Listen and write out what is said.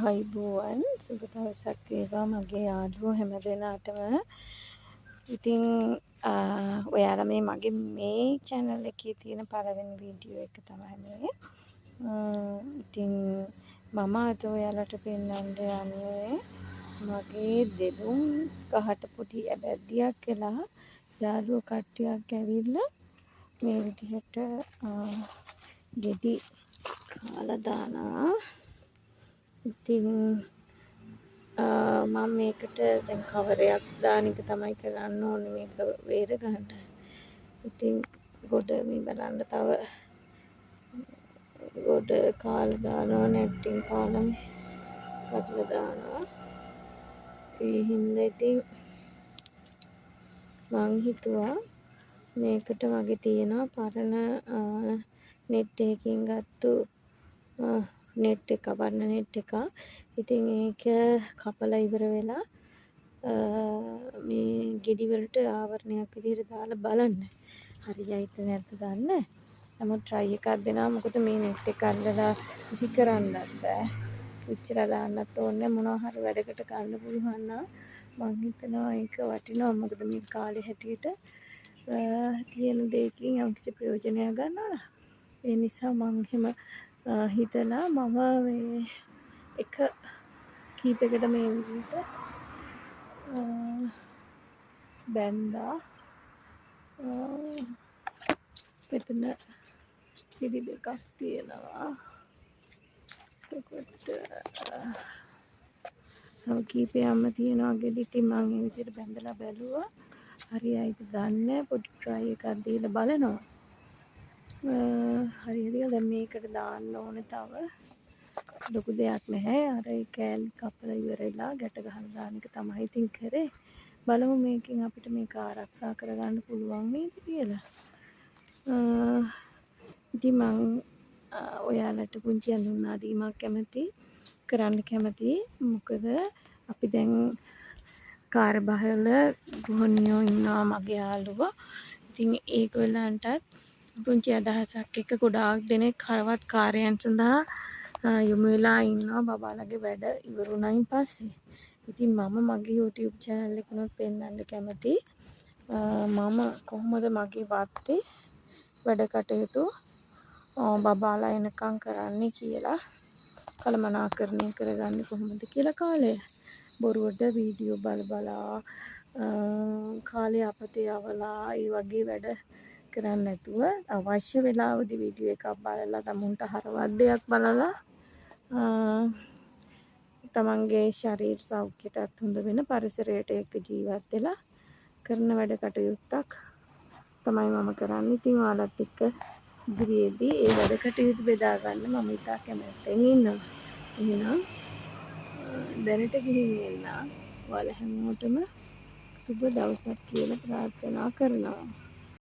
අයිබෝවන් සුබ දවසක් වේවා මගේ යාළුවෝ හැමදෙනාටම. ඉතින් ඔයාලා මගේ මේ channel එකේ තියෙන පළවෙනි වීඩියෝ එක තමයි මේ. ඉතින් මම අද ඔයාලට පෙන්වන්න යන්නේ මගේ දෙදුම් ගහට පොඩි ඇබැද්දියක් වෙලා යාළුවෝ කට්ටියක් ඇවිල්ලා මේ විදිහට ගෙඩි කාලා දානවා. ඉතින් මම මේකට දැන් කවරයක් දාන එක තමයි කරන්න ඕනේ මේක වේර ගන්න. ඉතින් ගොඩ මේ බලන්න තව ගොඩ කාලා දානවා නැට්ටින් කාලා මේ කඩලා දානවා. ඒ හින්දා ඉතින් මං හිතුවා මේකට වගේ තියෙනවා පරණ නෙට් එකකින් ගත්තු නෙට් එක වර්ණ නෙට් එක. ඉතින් ඒක කපලා ඉවර වෙලා මේ ගෙඩි වලට ආවරණයක් විදිහට දාලා බලන්න. හරියයිද නැද්ද දන්නේ නැහැ. නමුත් try එකක් දෙනවා. මොකද මේ නෙට් එක අල්ලලා විසි කරන්නත් බෑ. උච්චලා දාන්නත් ඕනේ මොනවා හරි වැඩකට ගන්න පුළුවන් නම් මං හිතනවා ඒක වටිනවා. මොකද මේ කාලේ හැටියට තියෙන දෙයකින් යම්කිසි ප්‍රයෝජනයක් ගන්නවා. ඒ නිසා මං එහෙම හිතලා මම මේ එක කීපයකට මේ විදිහට බැන්දා. මෙතන කිරි දෙකක් තියෙනවා. එතකොට තව කීපයක්ම තියෙනවා ගෙඩි. ඉතින් මම මේ විදිහට බැඳලා බැලුවා. හරියයිද දන්නේ නැහැ. පොඩි try එකක් දීලා බලනවා. හරියද දැන් මේකට දාන්න ඕනේ තව ලොකු දෙයක් නැහැ. අර ඒ කෑලි කපලා ඉවරලා ගැට ගහලා දාන එක තමයි ඉතින් කරේ. බලමු මේකෙන් අපිට මේක ආරක්ෂා කරගන්න පුළුවන් නේද කියලා. ඉතින් මං ඔයාලට පුංචි අඳුන්වා දීමක් කරන්න කැමතියි. මොකද අපි දැන් කාර්යබහුල ගෘහණියෝ ඉන්නවා මගේ යාළුවෝ. ඉතින් ඒගොල්ලන්ටත් පුංචි අදහසක් එක්ක ගොඩාක් දෙනෙක් හරවත් කාර්යයන් සඳහා යොමු වෙලා ඉන්නවා බබාලගේ වැඩ ඉවරුණයින් පස්සේ. ඉතින් මම මගේ YouTube channel එකනොත් පෙන්වන්න කැමතියි. මම කොහොමද මගේ වත්තේ වැඩ කටයුතු බබාලා එනකම් කරන්නේ කියලා කළමනාකරණය කරගන්නේ කොහොමද කියලා කාලය. බොරුවට වීඩියෝ බලා කාලය අපතේ යවලා ඒ වගේ වැඩ කරන්නේ නැතුව අවශ්‍ය වෙලාවදී වීඩියෝ එකක් බලලා තමුන්ට හරවත් දෙයක් බලලා තමන්ගේ ශරීර සෞඛ්‍යයටත් හොඳ වෙන පරිසරයට එක්ක ජීවත් වෙලා කරන වැඩ කටයුත්තක් තමයි මම කරන්නේ. ඉතින් ඔයාලත් එක්ක ඉදිරියේදී ඒ වැඩ කටයුතු බෙදා ගන්න මම ඉතා කැමැත්තෙන් ඉන්නවා. එහෙනම් දැනට ගිහින් එන්න. ඔයාලා හැමෝටම සුබ දවසක් කියලා ප්‍රාර්ථනා කරනවා.